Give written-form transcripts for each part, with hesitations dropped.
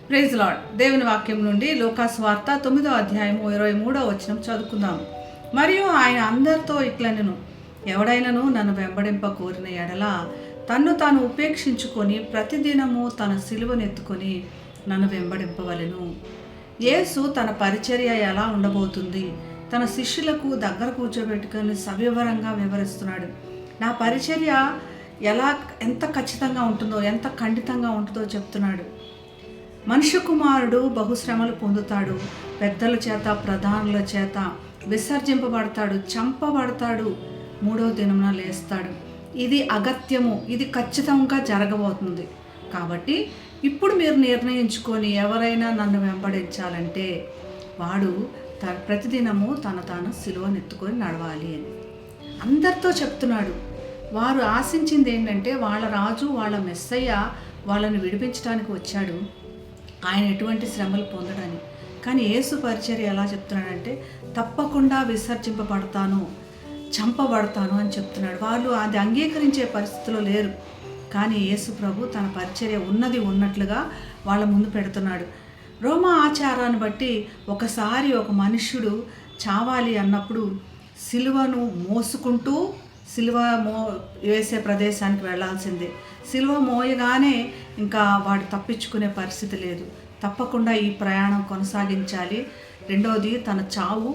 Praise lord. దేవుని వాక్యం నుండి లూకాసు వార్త 9వ అధ్యాయము 23వ వచనం చదువుకుందాం. మరియు ఆయన అందరితో ఇట్లనెను, ఎవడైనను నన్ను వెంబడింప కోరిన ఎడల తన్ను తాను ఉపేక్షించుకొని ప్రతిదినము తన సిలువనెత్తుకొని నన్ను వెంబడింపవలెను. యేసు తన పరిచర్య ఎలా ఉండబోతుంది తన శిష్యులకు దగ్గర కూర్చోబెట్టుకొని సవివరంగా వివరిస్తున్నాడు. నా పరిచర్య ఎంత ఖచ్చితంగా ఉంటుందో, ఎంత ఖండితంగా ఉంటుందో చెప్తున్నాడు. మనుష్య కుమారుడు బహుశ్రమలు పొందుతాడు, పెద్దల చేత ప్రధానుల చేత విసర్జింపబడతాడు, చంపబడతాడు, 3వ దినమున లేస్తాడు. ఇది అగత్యము, ఇది ఖచ్చితంగా జరగబోతుంది. కాబట్టి ఇప్పుడు మీరు నిర్ణయించుకొని ఎవరైనా నన్ను వెంబడించాలంటే వాడు ప్రతిదినము తాను సిలువనెత్తుకొని నడవాలి అని అందరితో చెప్తున్నాడు. వారు ఆశించింది ఏంటంటే వాళ్ళ రాజు, వాళ్ళ మెస్సయ్య వాళ్ళని విడిపించడానికి వచ్చాడు, ఆయన ఎటువంటి శ్రమలు పొందడని. కానీ యేసు పరిచర్య ఎలా చెప్తున్నాడంటే తప్పకుండా విసర్జింపబడతాను, చంపబడతాను అని చెప్తున్నాడు. వాళ్ళు అది అంగీకరించే పరిస్థితిలో లేరు. కానీ యేసు ప్రభు తన పరిచర్య ఉన్నది ఉన్నట్లుగా వాళ్ళ ముందు పెడుతున్నాడు. రోమా ఆచారాన్ని బట్టి ఒకసారి ఒక మనుష్యుడు చావాలి అన్నప్పుడు సిలువను మోసుకుంటూ సిలువ వేసే ప్రదేశానికి వెళ్ళాల్సిందే. సిలువ మోయగానే ఇంకా వాడు తప్పించుకునే పరిస్థితి లేదు. తప్పకుండా ఈ ప్రయాణం కొనసాగించాలి. రెండవది తన చావు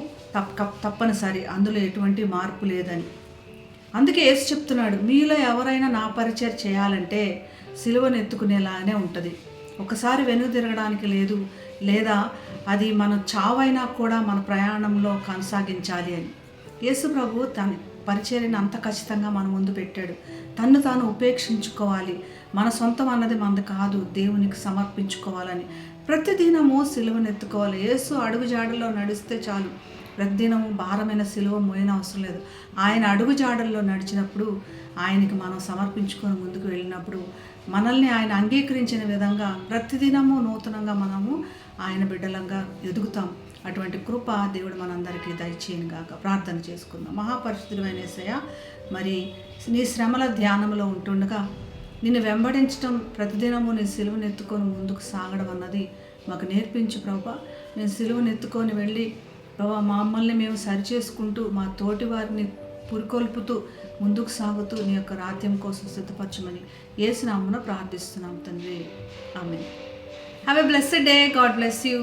తప్పనిసరి, అందులో ఎటువంటి మార్పు లేదని. అందుకే యేసు చెప్తున్నాడు, మీలో ఎవరైనా నా పరిచయం చేయాలంటే సిలువను ఎత్తుకునేలానే ఉంటుంది. ఒకసారి వెనుక తిరగడానికి లేదు, లేదా అది మన చావైనా కూడా మన ప్రయాణంలో కొనసాగించాలి అని యేసు ప్రభు తన పరిచర్యను అంత ఖచ్చితంగా మన ముందు పెట్టాడు. తన్ను తాను ఉపేక్షించుకోవాలి, మన సొంతం అన్నది మనది కాదు, దేవునికి సమర్పించుకోవాలని. ప్రతిదినము సిలువనెత్తుకోవాలి. యేసు అడుగు జాడల్లో నడిస్తే చాలు, ప్రతిదినము భారమైన సిలువ మోయన అవసరం లేదు. ఆయన అడుగు జాడల్లో నడిచినప్పుడు, ఆయనకి మనం సమర్పించుకొని ముందుకు వెళ్ళినప్పుడు, మనల్ని ఆయన అంగీకరించిన విధంగా ప్రతిదినము నూతనంగా మనము ఆయన బిడ్డలంగా ఎదుగుతాం. అటువంటి కృప దేవుడు మనందరికీ దయచేయనుగాక. ప్రార్థన చేసుకుందాం. మహాపరిశుద్ధుడైన యేసయ్య, మరి నీ శ్రమల ధ్యానంలో ఉంటుండగా నిన్ను వెంబడించడం, ప్రతిదినము నీ సిలువనెత్తుకొని ముందుకు సాగడం అన్నది మాకు నేర్పించు ప్రభా. నేను సిలువనెత్తుకొని వెళ్ళి ప్రభా మమ్మల్ని మేము సరిచేసుకుంటూ మా తోటి వారిని పురికొల్పుతూ ముందుకు సాగుతూ నీ యొక్క రాజ్యం కోసం సిద్ధపరచమని యేసు నామమున ప్రార్థిస్తున్నాం తండ్రి. ఆమేన్. Have a blessed day. God bless you.